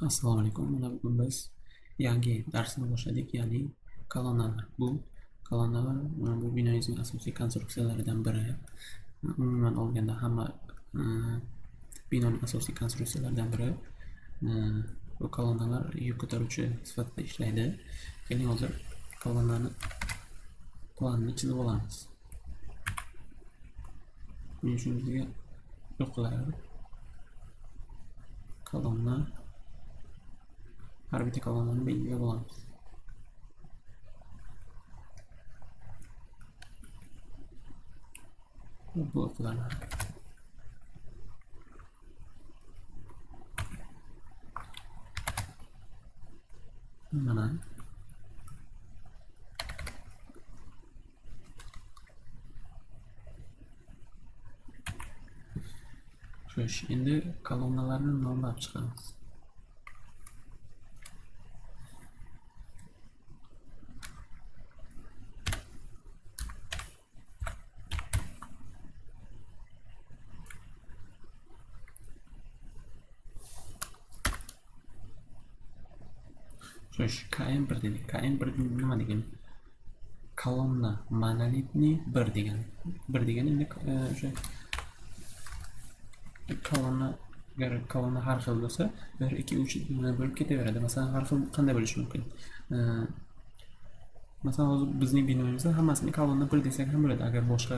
Assalomu alaykum. Mana bugun biz yangi darsni boshladik, ya'ni kolonnalar. Bu kolonnalar bu binoyimizning asosiy konstruksiyalaridan biri. Umuman olganda hamma e, binoning asosiy konstruksiyalaridan biri. E, Bu kolonnalar yuk ko'taruvchi sifatida ishlaydi. Keling hozir kolonnani planini chizib olamiz. Buning uchun bizga yo'qlar kolonna har bitta kolonnani belgilab olamiz. Bloklar. Mana xo'sh, endi kolonnalarni nomlab chiqamiz. Xo'sh, KM1 dedik. KM1 nima degani? Kolonna monolitniy 1 degani. 1 degani endi o'sha kolonna har xil bo'lsa 1, 2, 3 bo'lib ketaveradi. Masalan, har xil qanday bo'lishi mumkin? Masalan, hozir bizning binoyimizda hammasini kolonna 1 desak ham bo'ladi. Agar boshqa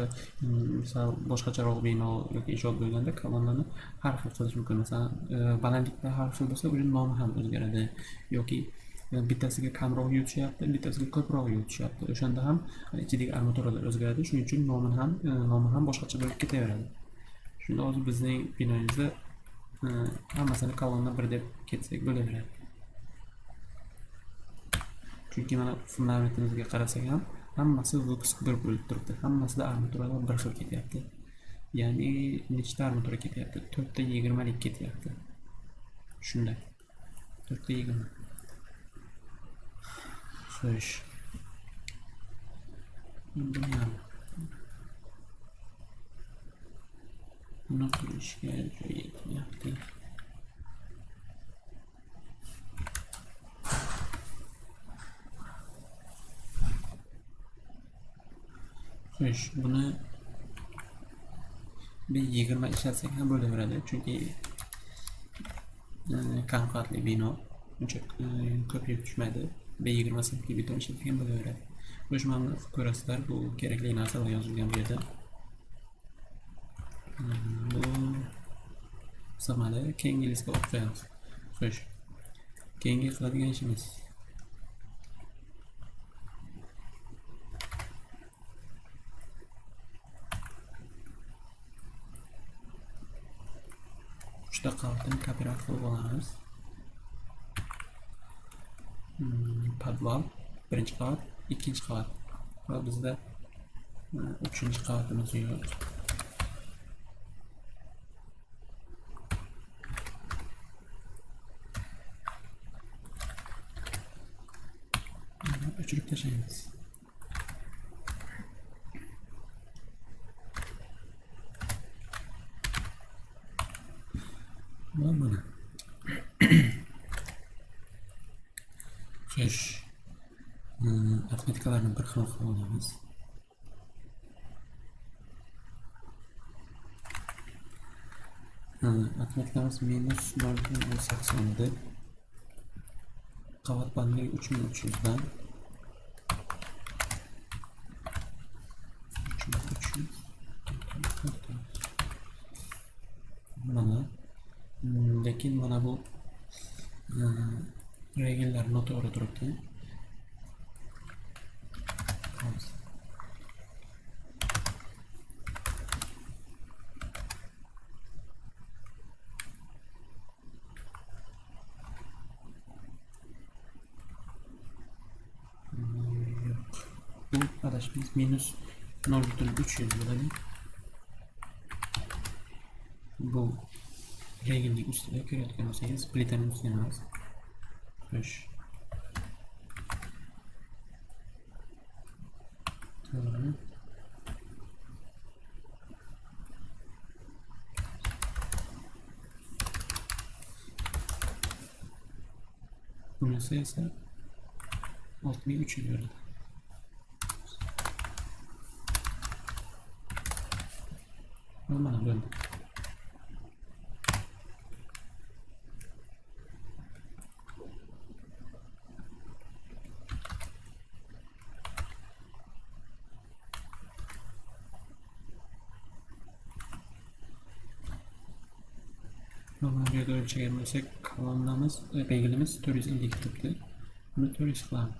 misol boshqacharoq bino yoki ijod bo'lganda kolonnani har xil qilish mumkin. Masalan, balandlikda har xil bo'lsa, uning nomi ham o'zgaradi yoki bittasiga kamroq yutishyapti, bittasiga ko'proq yutishyapti. O'shanda ham ichidagi armaturalar o'zgaradi. Shuning uchun nomi ham boshqacha bo'lib ketaveradi. Shunda hozir bizning binoyimizda hammasini kolonna 1 deb ketsak bo'laveradi. Chunki mana fundamentimizga qarasak ham hammasi Vux 1 bo'lib turibdi. Hammasida armaturalar bir xil ketyapti. Ya'ni nechta armatura ketyapti? 4 ta 20 lik ketyapti. Shunday. 4 ta 20. Xo'sh. Buni qilishga joy yetmayapti. Xo'sh, buni bir 20 ishlatsak ham bo'laveradi, chunki kam qavatli bino uncha ko'p yuk tushmaydi. B20 simli beton ishlatsak ham bo'laveradi. Xo'sh, mana ko'rasizlar, bu kerakli narsalar yozilgan bu yerda. Bu samada keyingi listga olib qo'yamiz. Xo'sh, keyingi qiladigan ishimiz uchta qavatni kooperativ qilib olamiz. Podval, birinchi qavat, ikkinchi qavat. Va bizda uchinchi qavatimiz yo'q. O'chirib tashlaymiz. Mana. Xo'sh, arifmetikalarni bir xil qilib olamiz. Arifmetikalarimiz minus 0,80 deb qavat bandligi 3300 dan 3300 mana. Lekin mana bu regellar noto'g'ri turibdi. Bu adashimiz minus 0,300 bo'ladi. Bu regelning ustida ko'rayotgan bo'lsangiz, plitaning ustida emas. Xo'sh. To'g'ri. Bunisi esa 6300 berdi. Mana bo'ldi. Normal joyda o'lchagan bo'lsak, kolonnamiz, belgilimiz 450 turibdi. Buni 400 qilamiz.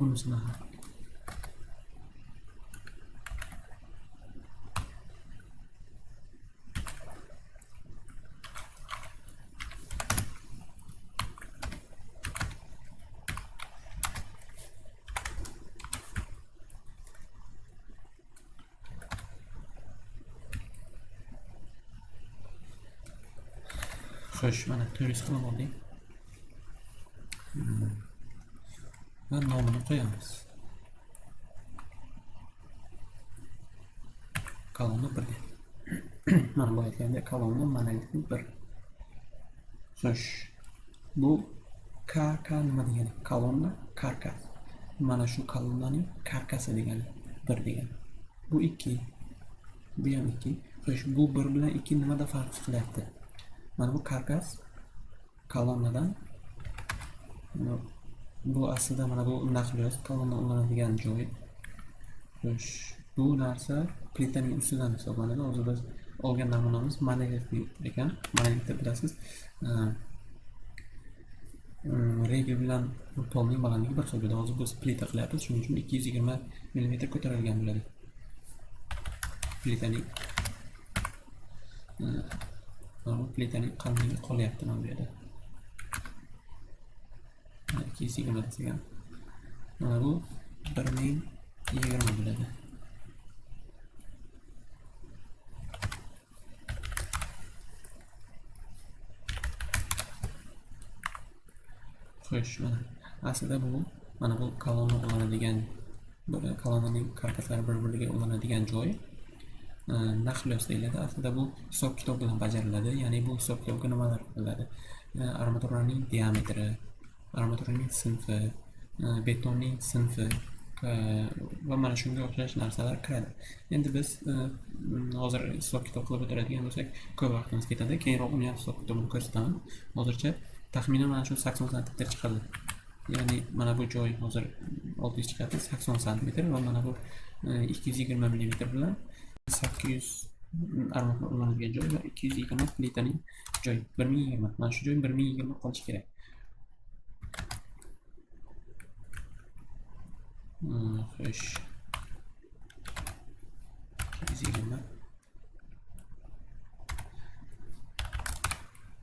Bunisini ham. Xo'sh, mana 400 qilib oldik. Va nomini qo'yamiz. Kolonna 1 deb. Mana bu aytganda kolonna monolit 1. Xo'sh, bu KK nima degani? Kolonna karkas. Mana shu kolonnaning karkasi degani 1 degani. Bu 2. Bu ham 2. Xo'sh, bu 1 bilan 2 nimada farq qilyapti? Mana bu karkas kolonnadan, bu aslida mana bu naxliyoz kolonna ulanadigan joy. Xo'sh, bu narsa plitaning ustidan hisoblanadi. Hozir biz olgan namunamiz monolit ekan. Monolitni bilasiz, regel bilan polning balandligi bir xil bo'ladi. Hozir biz plita qilyapmiz, shuning uchun 220 mm ko'tarilgan bo'ladi. Plitaning qalinligi qolyapti mana bu yerda. 220 desak ham. Mana bu 1020 bo'ladi. Xo'sh, aslida bu mana bu kolonna ulanadigan, kolonnaning karkaslari bir-biriga ulanadigan joy. Naxliyoz deyiladi. Aslida bu hisob kitob bilan bajariladi. Ya'ni bu hisob kitobga nimalar qilinadi? Armaturaning diametri, armaturaning sinfi, betonning sinfi va mana shunga o'xshash narsalar kiradi. Endi biz hozir hisob kitob qilib o'tiradigan bo'lsak, ko'p vaqtimiz ketadi. Keyinroq uni ham hisob kitobini ko'rsataman. Hozircha taxminan mana shu 80 sm chiqadi. Ya'ni mana bu joy hozir 600 chiqadi, 80 sm va mana bu 220 mm bilan 800 armatura ulanadigan joy va 220 plitaning joyi 1020. Mana shu joy 1020 qolishi kerak. Xo'sh. 220.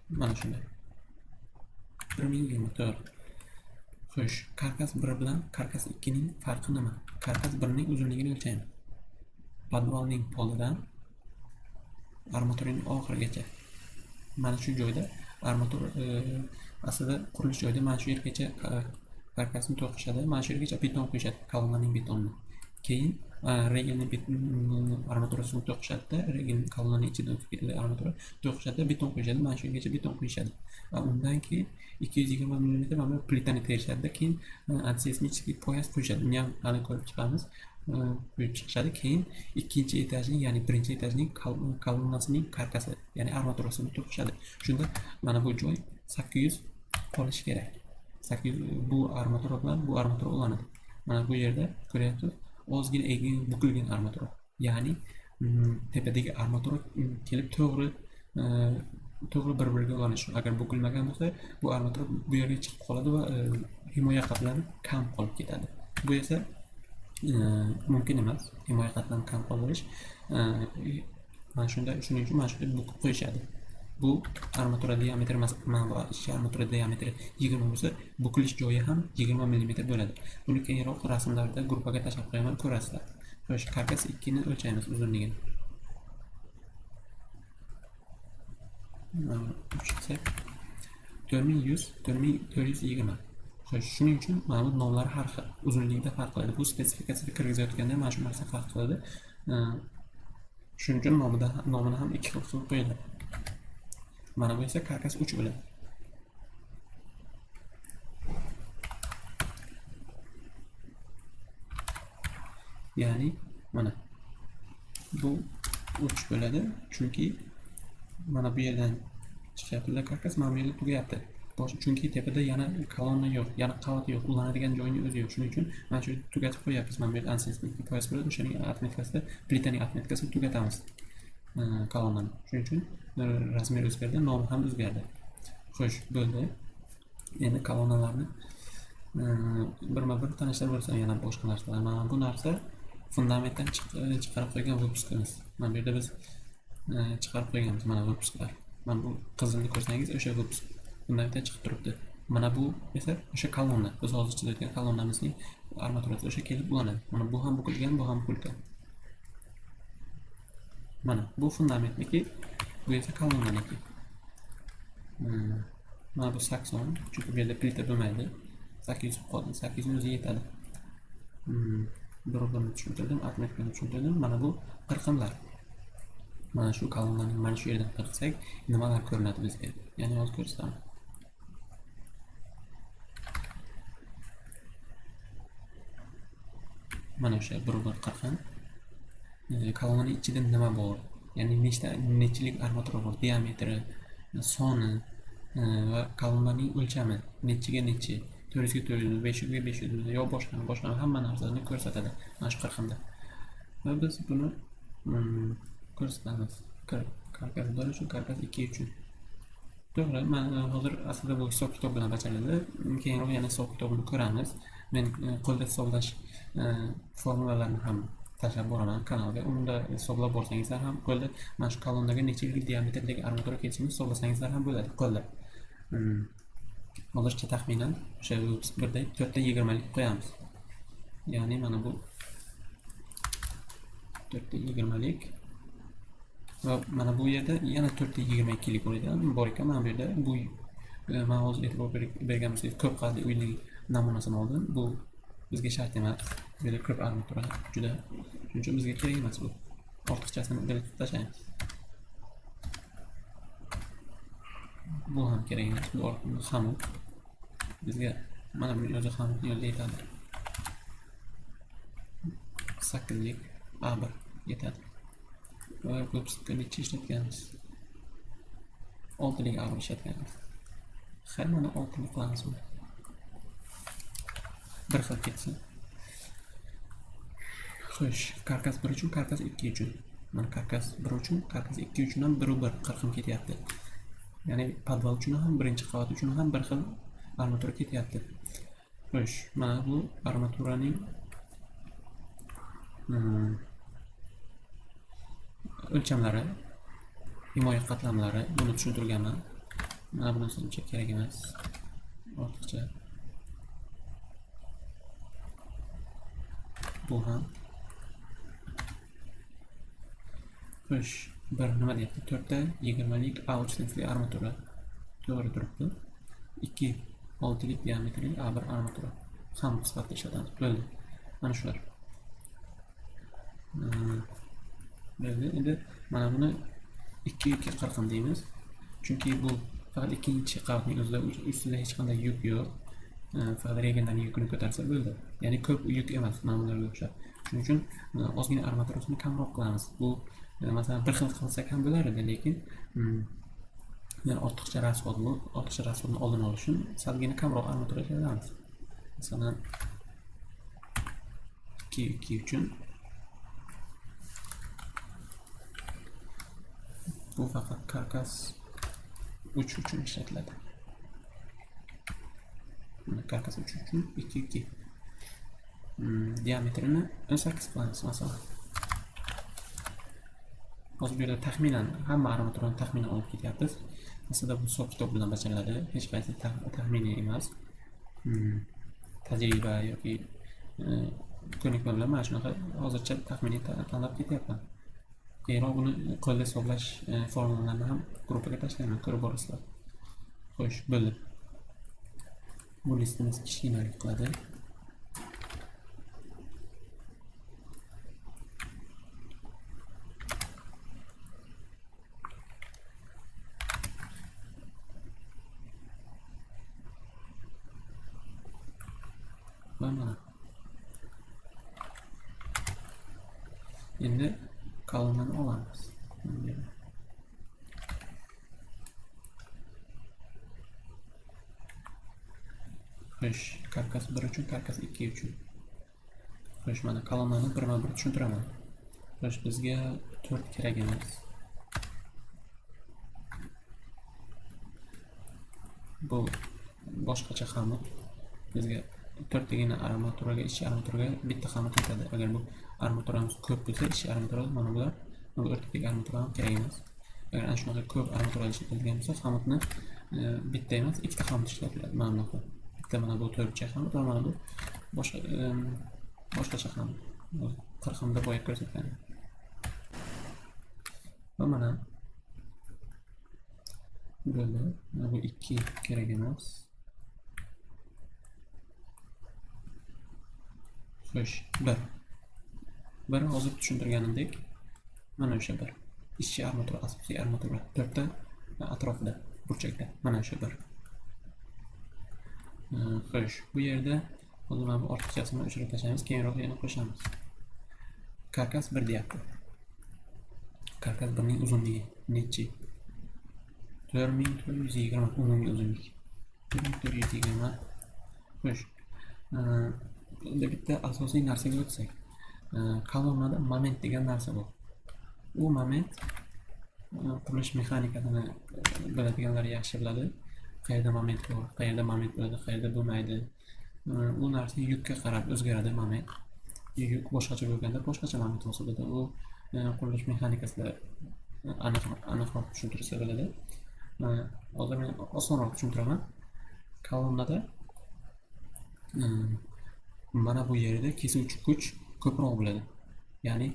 Mana shunday. 1020 to'g'ri. Xo'sh, karkas 1 bilan karkas 2 ning farqi nima? Karkas 1 ning uzunligini o'lchaymiz. Podvalning polidan armaturaning oxirigacha. Mana shu joyda armatura aslida qurilish joyida mana shu yergacha karkasni to'qishadi. Mana shu yergacha beton qo'yishadi, kolonnaning betonini. Keyin regelning armaturasini to'qishadi, regel kolonnaning ichidan o'tib ketadi, armatura to'qishadi, beton qo'yishadi. Mana shu yergacha beton qo'yishadi. Va undan keyin 220 mm mana plitani terishadi. Keyin antisesmik poyas qo'yishadi. Uni ham hali ko'rib chiqamiz. Qo'yib chiqishadi. Keyin ikkinchi etajning, ya'ni birinchi etajning kolonnasining karkasi, ya'ni armaturasini to'qishadi. Shunda mana bu joy 800 qolishi kerak. 800 bu armatura bilan bu armatura ulanadi. Mana bu yerda ko'ryapsiz, ozgina egin bukilgan armatura. Ya'ni tepadagi armatura kelib to'g'ri bir-biriga ulanishi. Agar bukilmagan bo'lsa, bu armatura bu yerga chiqib qoladi va himoya qatlari kam qolib ketadi. Bu esa mumkin emas. Himoya qatlari kam qolish. Mana shunday, shuning uchun mana shunday bukib qo'yishadi. Bu armatura diametri mana bu ichki armatura diametri 20 bo'lsa, bukilish joyi ham 20 mm bo'ladi. Buni keyinroq rasmlarda gruppaga tashlab qo'yaman, ko'rasizlar. Xo'sh, karkas 2 ni o'lchaymiz uzunligini. O'lchasak 4100, 4420. Xo'sh, shuning uchun mana bu nomlar har xil, uzunlikda farq qiladi. Bu spesifikatsiyaga kirgizayotganda mana shu narsa farq qiladi. Shuning uchun nomini ham ikki xil qilib qo'yiladi. Mana bu esa karkas 3 bo'ladi. Ya'ni mana bu 3 bo'ladi, chunki mana bu yerdan chiqyapti karkas, mana bu yerda tugayapti. Chunki tepada yana kolonna yo'q, yana qavat yo'q, ulanadigan joyining o'zi yo'q. Shuning uchun mana shu tugatib qo'yapmiz. Mana bu yerda anseslik poyas bo'ladi, o'shaning arifmetikasida, plitaning arifmetikasini tugatamiz kolonnani. Shuning uchun razmer o'zgardi, nomi ham o'zgardi. Xo'sh, bo'ldi. Endi kolonnalarni birma-bir tanishtirib o'tsam yana boshqa narsalar. Mana bu narsa fundamentdan chiqarib qo'ygan выпускimiz. Mana bu yerda biz chiqarib qo'yganmiz mana выпускlar. Mana bu qizilni ko'rsangiz o'sha выпуск fundamentdan chiqib turibdi. Mana bu esa o'sha kolonna. Biz hozir chizayotgan kolonnamizning armaturasi o'sha kelib ulanadi. Mana bu ham bukilgan, bu ham bukilgan. Mana bu fundamentniki, bu esa kolonnaniki. Mana bu 80, chunki bu yerda plita bo'lmaydi. 800 qoldi, 800 o'zi yetadi. Birovlarni tushuntirdim, arifmetikani tushuntirdim. Mana bu qirqimlar. Mana shu kolonnaning mana shu yerdan qirqsak, nimalar ko'rinadi bizga? Ya'ni hozir ko'rsataman. Mana o'sha bir qirqim. Kolonnaning ichida nima bor? Ya'ni nechilik armatura bor, diametri, soni va kolonnaning o'lchami, nechiga nechi, 400 ga 400, 500 ga 500 yo boshqa hamma narsani ko'rsatadi mana shu qirqimda. Va biz buni ko'rsatamiz. Karkas 1 uchun, karkas 2 uchun. To'g'ri, men hozir aslida bu hisob kitob bilan bajariladi. Keyinroq yana hisob kitobini ko'ramiz. Men qo'lda hisoblash formulalarni ham tashlab boraman kanalga. Unda hisoblab borsangizlar ham qo'lda mana shu kolonnaga nechilik diametrdagi armatura ketishini hisoblasangizlar ham bo'ladi qo'lda. Hozircha taxminan o'sha birda 4 ta 20 lik qo'yamiz. Ya'ni mana bu 4 ta 20 lik va mana bu yerda yana 4 ta 22 lik bor ekan. Mana bu yerda bu men hozir e'tibor berganimiz ko'p qavatli uyning namunasini oldim. Bu bizga shart emas. Bu yerda ko'p armatura juda. Shuning uchun bizga kerak emas bu. Ortiqchasini bilib tashlaymiz. Bu ham kerak emas. Bu xamut. Bizga mana bu o'zi xamut yo'lda yetadi. 8 lik A1 yetadi. Va ko'pchilikka necha ishlatganmiz? 6 lik A1 ishlatganmiz. Hammani 6 lik qilamiz buni. Bir xil ketsin. Xo'sh, karkas 1 uchun, karkas 2 uchun. Mana karkas 1 uchun, karkas 2 uchun ham 1/1 qirqim ketyapti. Ya'ni podval uchun ham, birinchi qavat uchun ham bir xil armatura ketyapti. Xo'sh, mana bu armaturaning o'lchamlari, himoya qatlamlari, buni tushuntirganman. Mana bunisi uncha kerak emas. Ortiqcha. Bu ham. Xo'sh, bir nima deyapti? 4 ta 20 lik A3 sinfli armatura. To'g'ri turibdi. 2 6 lik diametrli A1 armatura. Ham sifatida ishlatamiz. Bo'ldi. Mana shular. Bo'ldi. Endi mana buni 2 qirqim deymiz. Chunki bu faqat ikkinchi qavatning o'zida ustida hech qanday yuk yo'q. Faqat regenlarning yukini ko'tarsa bo'ldi. Ya'ni ko'p yuk emas mana bularga o'xshab. Shuning uchun ozgina armaturasini kamroq qilamiz. Bu masalan bir xil qilsak ham bo'lar edi, lekin yani ortiqcha rasxodni oldini olish uchun salgina kamroq armatura ishlatamiz. Masalan 2 uchun bu faqat karkas 3 uchun ishlatiladi. Karkas 3 uchun 2 diametrini 18 qilamiz masalan. hozir bu yerda taxminan hamma armaturani taxminan olib ketyapmiz. Aslida bu hisob kitob bilan bajariladi, hech qaysi taxminiy emas. Tajriba yoki ko'nikma bilan mana shunaqa hozircha taxminiy tanlab ketyapman. Keyinroq buni qo'lda hisoblash formulalarini ham gruppaga tashlayman, ko'rib borasizlar. Xo'sh, bo'ldi. Bu listimiz kichkinalik qiladi. Va mana. Endi kolonnani olamiz. Xo'sh, karkas 1 uchun, karkas 2 uchun. Xo'sh, mana kolonnani birma-bir tushuntiraman. Xo'sh, bizga 4 kerak emas. Bu boshqacha xamut. Bizga 4 tagina armaturaga, ichki armaturaga bitta xamut yetadi. Agar bu armaturamiz ko'p bo'lsa, ichki armatura mana bular, bu o'rtadagi armatura ham kerak emas. Agar ana shunaqa ko'p armatura ishlatilgan bo'lsa, xamutni bitta emas, ikkita xamut ishlatiladi mana bunaqa. Bitta mana bu 4cha xamut va mana bu boshqacha xamut. 40 da boyib ko'rsatgan. Va mana bo'ldi. Mana bu 2 kerak emas. Xo'sh, 1 hozir tushuntirganimdek, mana o'sha 1. Ichki armatura, asosiy armatura 4 ta atrofida, burchakda. Mana o'sha 1. Xo'sh, bu yerda hozir mana bu ortiqchasini o'chirib tashlaymiz, keyinroq yana qo'shamiz. Karkas 1 deyapti. Karkas 1 ning uzunligi nechi? 4420 umumiy uzunlik. 4420. Xo'sh. Endi bitta asosiy narsaga o'tsak. Kolonnada moment degan narsa bor. U moment qurilish mexanikasini biladiganlar yaxshi biladi. Qayerda moment bor, qayerda moment bo'ladi, qayerda bo'lmaydi. U narsa yukka qarab o'zgaradi moment. Yuk boshqacha bo'lganda boshqacha moment hosilida. U qurilish mexanikasida aniqroq tushuntirsa bo'ladi. Hozir men osonroq tushuntiraman. Kolonnada mana bu yerda kesuvchi kuch ko'proq bo'ladi. Ya'ni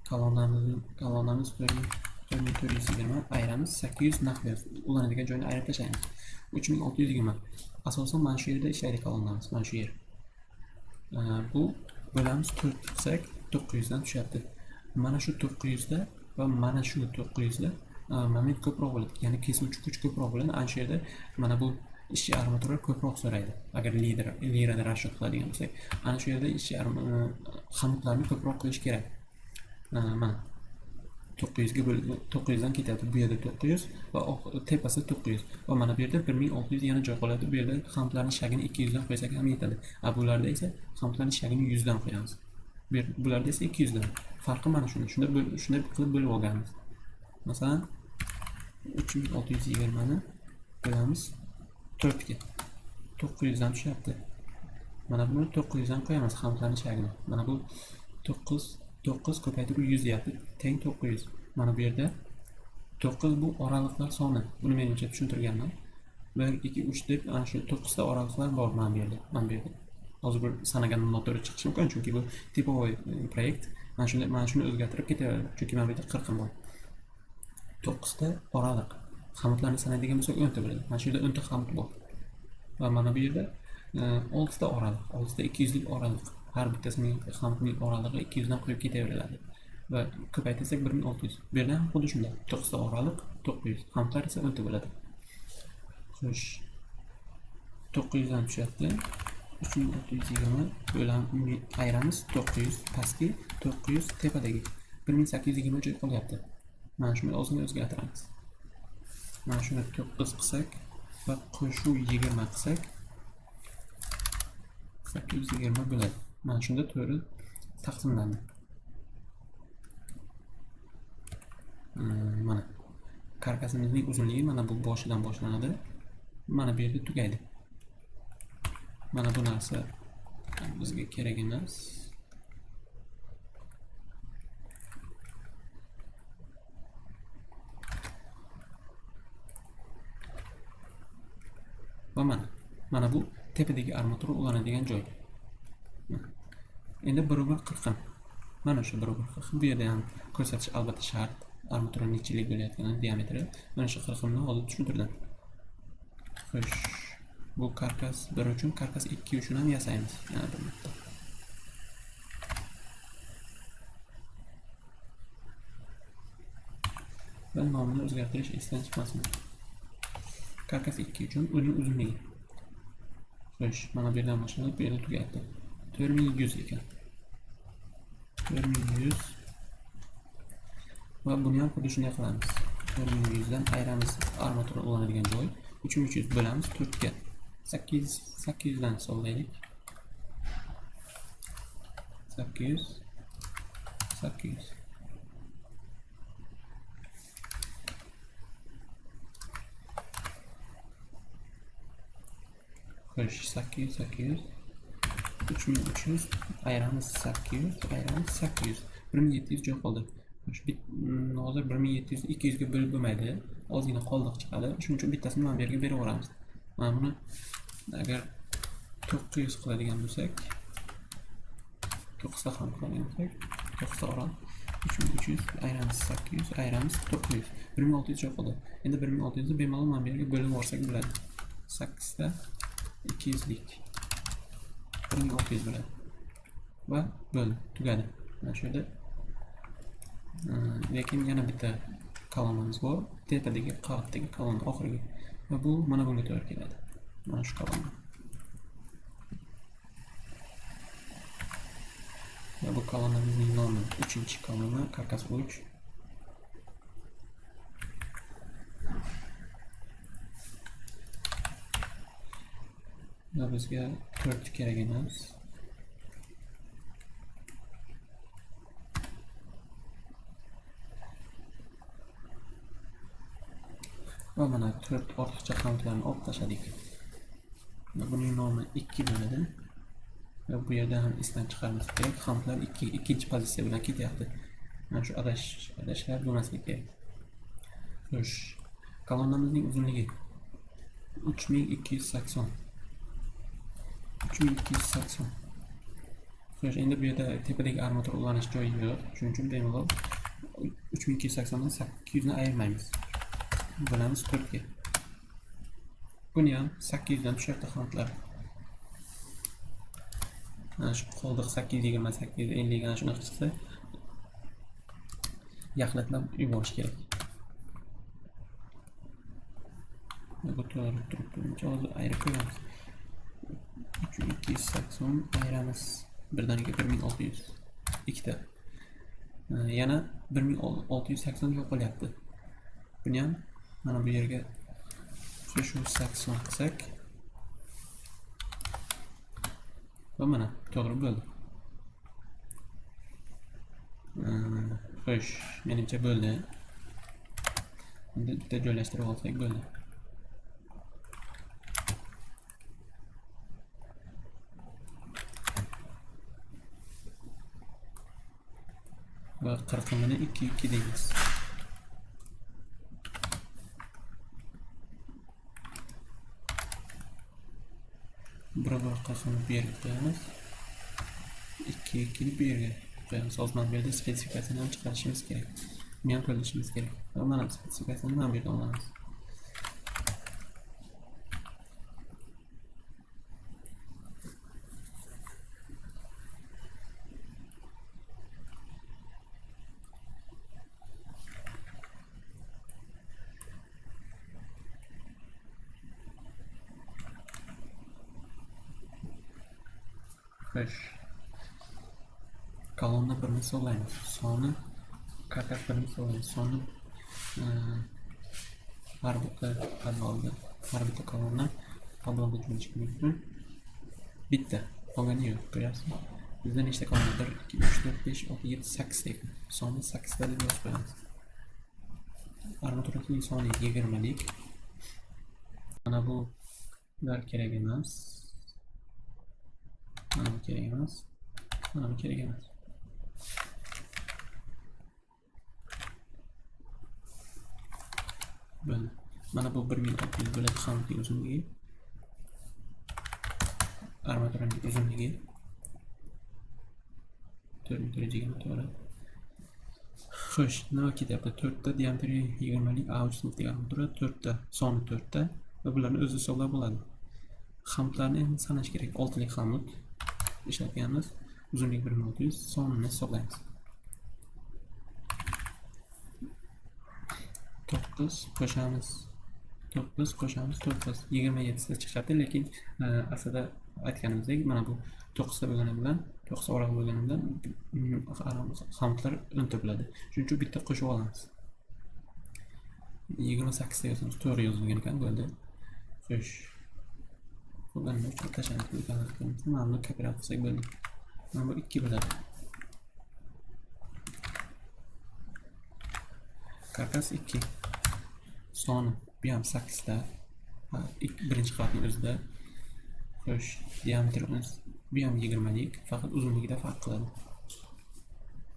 kolonnamiz 4420 ayramiz 800 naqd ulanadigan joyni ayirib tashlaymiz. 3620. Asosan mana shu yerda ishlaydi kolonnamiz, mana shu yer. Bu bo'lamiz 4 qilsak 900 dan tushyapti. Mana shu 900 da va mana shu 900 da moment ko'proq bo'ladi. Ya'ni kesuvchi kuch ko'proq bo'ladi. Ana shu yerda mana bu ishchi armatura ko'proq so'raydi. Agar lirada rashet qiladigan bo'lsak, ana shu yerda ishchi xamutlarni ko'proq qo'yish kerak. Mana 900 ga 900 dan ketyapti. Bu yerda 900 va tepasi 900. Va mana bu yerda 1600 yana joy qoladi. Bu yerda xamutlarning shagini 200 dan qo'ysak ham yetadi. Bularda esa xamutlarning shagini 100 dan qo'yamiz. Bularda esa 200 dan. Farqi mana shunda. Shunda qilib bo'lib olganmiz. Masalan, 3620 ni bo'lamiz 4 ga. 900 dan tushyapti. Mana buni 900 dan qo'yamiz xamutlarning shagini. Mana bu 9 ko'paytirib 100 deyapti. Teng 900. Mana bu yerda 9 bu oraliklar soni. Buni menimcha tushuntirganman. 1 2 3 deb ana shu 9 ta oraliklar bor mana bu yerda. Mana bu yerda. Hozir bir sanagandan noto'g'ri chiqishi mumkin, chunki bu tipovoy proyekt. Mana shuni o'zgartirib ketaveradi. Chunki mana bu yerda 40 bor. 9 ta oraliq. Xamutlarni sanaydigan bo'lsak 10 ta bo'ladi. Mana shu yerda 10 ta xamut bor. Va mana bu yerda 6 ta oraliq, 6 ta 200 lik oraliq. Har bittasining xamutning oralig'i 200 dan qo'yib ketaveriladi. Va ko'paytirsak 1600. Bu yerda ham xuddi shunday. 9 ta oraliq, 900. Xamutlar esa 10 ta bo'ladi. Xo'sh. 900 dan tushyapti. 3620 bo'lam ayiramiz 900 pastki, 900 tepadagi 1820 joy qolyapti. Mana shuni ozgina o'zgartiramiz. Mana shuni 9 qilsak va qo'shuv 20 qilsak 820 bo'ladi. Mana shunda to'g'ri taqsimlandi. Mana karkasimizning uzunligi mana bu boshidan boshlanadi. Mana bu yerda tugaydi. Mana bu narsa bizga kerak emas. va mana bu tepadagi armatura ulanadigan joy. Endi 1/40. Mana shu 1/40. Bu yerda ham ko'rsatish albatta shart. Armatura nechilik bo'layotganini diametri. Mana shu 40 ni hozir tushuntirdim. Xo'sh, bu karkas 1 uchun, karkas 2 uchun ham yasaymiz. Yana bir marta. Va nomini o'zgartirish esdan chiqmasin. Karkas 2 uchun uning uzunligi. Xo'sh, mana bu yerdan boshlanib, bu yerda tugayapti. 4100 ekan. 4100 va buni ham xuddi shunday qilamiz. 4100 dan ayiramiz armatura ulanadigan joy. 3300 bo'lamiz 4 ga. 800 dan hisoblaylik. 800. Xo'sh, 800. 3300 ayiramiz 800, ayiramiz 800. 1700 joy qoldi. Hozir 1700 200 ga bo'lib bo'lmaydi. Ozgina qoldiq chiqadi. Shuning uchun bittasini mana bu yerga berib yuboramiz. Mana buni agar 900 qiladigan bo'lsak, 9 ta ham qiladigan bo'lsak, 9 ta oran 3300 ayiramiz 800, ayiramiz 900. 1600 joy qoldi. Endi 1600 ni bemalol mana bu yerga bo'lib yuborsak bo'ladi. 8 ta 200 lik. 1600 bo'ladi. Va bo'ldi, tugadi. Mana shu yerda lekin yana bitta kolonnamiz bor. Tepadagi qavatdagi kolonna oxirgi. Va bu mana bunga to'g'ri keladi. Mana shu kolonna. Va bu kolonnamizning nomi 3-kolonna, karkas 3. Va bizga 4 kerak emas. Va mana 4 ortiqcha qavmlarni olib tashladik. Buning nomi 2 bo'ladi. Va bu yerda ham esdan chiqarimiz kerak. Qavmlar 2-chi pozitsiya bilan ketyapti. Mana shu adashlar bo'lmasligi kerak. Xo'sh, kolonnamizning uzunligi 3280. 3280. Xo'sh, endi bu yerda tepadagi armatura ulanish joyi yo'q. Shuning uchun bemalol 3280 dan 800 ni ayirmaymiz. Bo'lamiz 4 ga. Buni ham 800 dan tushyapti xantlar. Mana shu qoldiq 820, 850 ga shunaqa chiqsa, yaxlatlab yuborish kerak. Bu to'g'ri turibdi. Hozir ayirib qo'yamiz. 3280 ayiramiz birdaniga 1600. Ikkita. Yana 1680 yo'q bo'lyapti. Buni ham mana bu yerga shu 80 qilsak va mana to'g'ri bo'ldi. Xo'sh, menimcha bo'ldi. Endi bitta joylashtirib olsak bo'ldi. Va 40 ni 2 deymiz. Buralar qasını bir yerga qo'yamiz. 2 ni bu yerga qo'yamiz. Hozir mana bu yerda spesifikatsiyani chiqarishimiz kerak. Buni ham qo'llashimiz kerak. Va mana spesifikatsiyani mana bu yerdan olamiz. Xo'sh. Kolonna birini hisoblaymiz. Soni karkas birini hisoblaymiz. Soni har bitta kolonna podvalda joylashgan uchun bitta. Qolgani yo'q, ko'ryapsizmi? Bizda nechta kolonna? 1 2 3 4 5 6 7 8 ta ekan. Soni 8 ta deb yozib qo'yamiz. Armaturaning soni 20 lik. Mana bu ular kerak emas. Mana bu kerak emas. Mana bu kerak emas. Mana bu 1600 bo'ladi xamki uzunligi. armaturaning uzunligi 4,24 m. Xo'sh, nima ketyapti? 4 ta diametri 20 lik A uch sinfdagi armatura, 4 ta soni 4 ta va bularni o'zi hisoblab bo'ladi. Xamutlarni endi sanash kerak. 6 lik xamut ishlatganmiz. Uzunlik 1600, sonini hisoblaymiz. 9 qo'shamiz 9 qo'shamiz 9 27 ta chiqadi, lekin aslida aytganimizdek mana bu 9 ta bo'lgani bilan 9 o'roq bo'lgani bilan xamutlar 10 ta bo'ladi. Shuning uchun bitta qo'shib olamiz. 28 ta yozamiz, to'g'ri yozilgan ekan bo'ldi. Xo'sh. Bo'lganini uchun tashlanib mana buni kopirasiya qilsak bo'ldi. Mana bu 2 bo'ladi. Karkas 2. Soni bu ham 8 ta. Birinchi qavatning o'zida. Xo'sh, diametrimiz bu ham 20 lik, faqat uzunligida farq qiladi.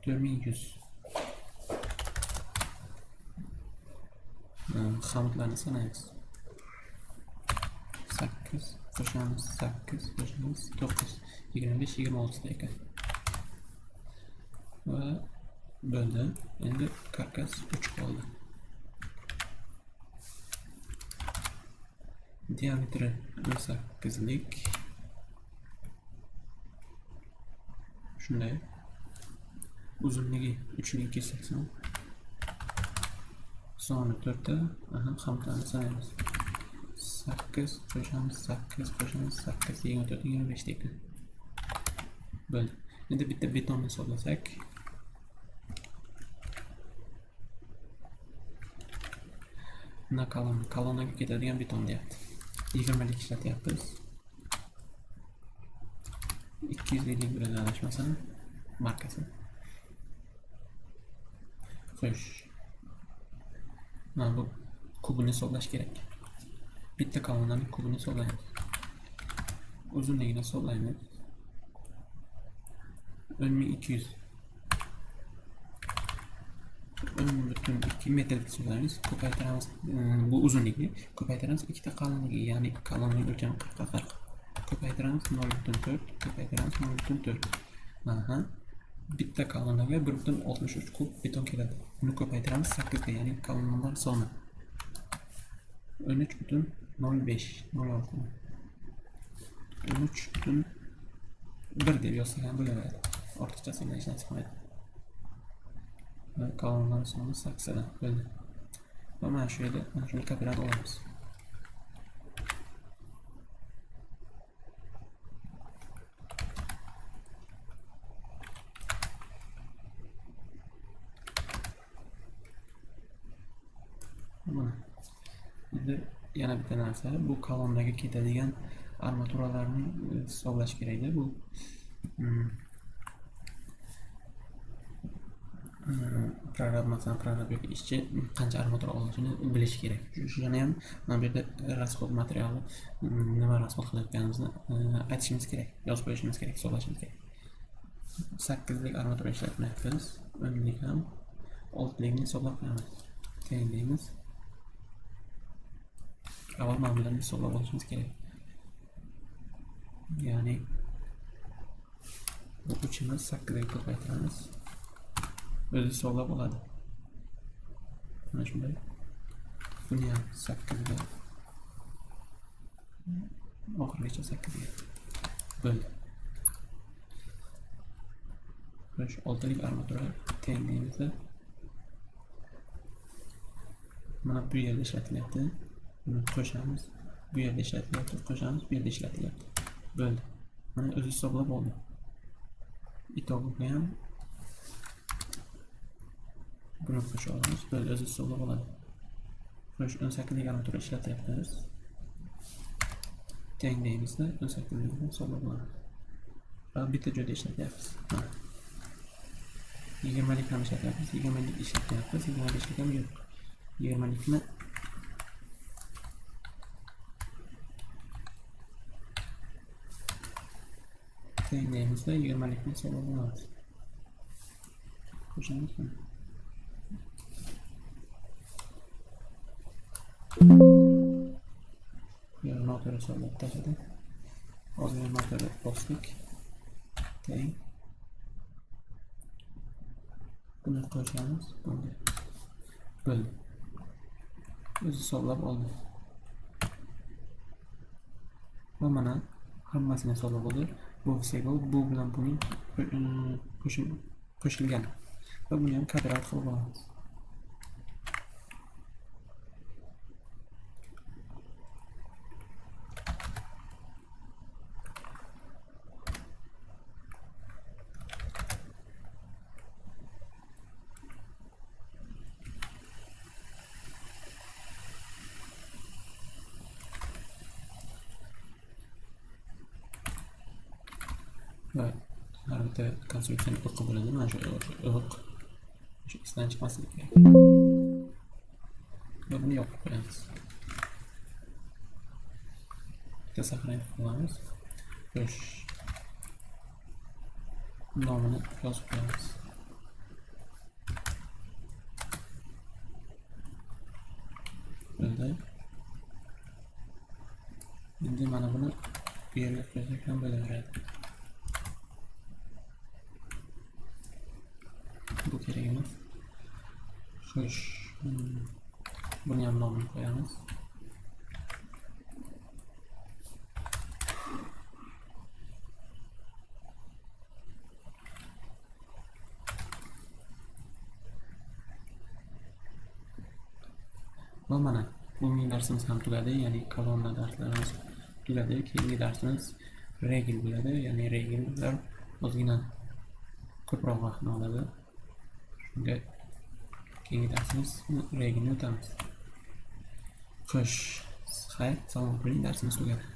4100. Xamutlarni sanaymiz. 8 qo'shamiz 8 qo'shamiz 9 25 26 ta ekan. Va bo'ldi. Endi karkas 3 qoldi. Diametri 18 lik. Shunday. Uzunligi 3280. Soni 4 ta. Xamutlarni sanaymiz. 8 qo'shamiz 8 qo'shamiz 8 24 25 ta ekan. Bo'ldi. Endi bitta betonni hisoblasak. Mana kolonnaga ketadigan beton deyapti. 20 lik ishlatyapmiz. 250 bilan adashmasam markasi. Xo'sh. Mana bu kubini hisoblash kerak. Bitta kolonnaning kubini hisoblaymiz. Uzunligini hisoblaymiz. 10200. 10,2 metr hisoblaymiz. Ko'paytiramiz. Bu uzunligi ko'paytiramiz ikkita qalinligi, ya'ni kolonnaning o'lchami 40 ga 40. Ko'paytiramiz 0,4, ko'paytiramiz 0,4. Aha. Bitta kolonnaga 1,63 kub beton keladi. Buni ko'paytiramiz 8 ga, ya'ni kolonnalar soni 13,05 06 13,1 deb yozsak ham bo'laveradi. Ortiqchasini hech narsa qilmaydi. Kolonnalar soni 8 dan bo'ldi. Va mana shu yerda mana shuni kopirab olamiz. Endi yana bitta narsa, bu kolonnaga ketadigan armaturalarni hisoblash kerak-da. Bu prorab yoki ishchi qancha armatura olishini bilish kerak. Shuni ham mana bu yerda rasxod materiali nima rasxod qilayotganimizni aytishimiz kerak, yozib qo'yishimiz kerak, hisoblashimiz kerak. 8 lik armatura ishlatmayapmiz. 10 lik ham 6 likni hisoblab qo'yamiz. Tenglaymiz. Avval mana bularni hisoblab olishimiz kerak. Ya'ni bu uchimiz 8 ga ko'paytiramiz. O'zi hisoblab oladi. Mana shunday. Buni ham 8 ga. Oxirigacha 8 ga. Bo'ldi. Xo'sh, 6 lik armatura tenglaymiz. Mana bu yerda ishlatilyapti. Buni qo'shamiz. Bu yerda ishlatilyapti, qo'shamiz, bu yerda ishlatilyapti. Bo'ldi. Mana o'zi hisoblab oldi. Itobiga ham buni qo'shib olamiz. Bo'ldi, o'zi hisoblab oladi. Xo'sh, 18 lik armatura ishlatyapmiz. Tenglaymizda 18 likni hisoblab olamiz. Va bitta joyda ishlatyapmiz. 20 lik ham ishlatyapmiz. 20 lik ishlatyapmiz. 20 lik ishlatyapmiz yo'q. 20 likni tenglaymizda 20 likni hisoblab olamiz. Qo'shamizmi? Noto'g'ri hisoblab tashladim. ozgina martaba bosdik. Teng. Buni qo'shamiz. Bunga. Bo'ldi. O'zi hisoblab oldi. Va mana hammasini hisoblab oldi. Bu hisob bu bilan buning qo'shilgan. Va buni ham kvadrat qilib olamiz. Va har bitta konstruksiyaning o'qi bo'ladi. Mana shu o'q shu isdan chiqmasligi kerak. Va buni yopib qo'yamiz. Bitta saqlanib qolamiz. Xo'sh. Nomini yozib qo'yamiz. Bo'ldi. Endi mana buni bu yerga qo'ysak ham bo'laveradi. Bu kerak emas. Xo'sh. Buni ham nomini qo'yamiz. Va mana bugungi darsimiz ham tugadi, ya'ni kolonna darslarimiz tugadi. Keyingi darsimiz regel bo'ladi, ya'ni regellar ozgina ko'proq vaqtni oladi. Shunga keyingi darsimiz regelni o'tamiz. Xo'sh, xayr, salomat bo'ling, darsimiz tugadi.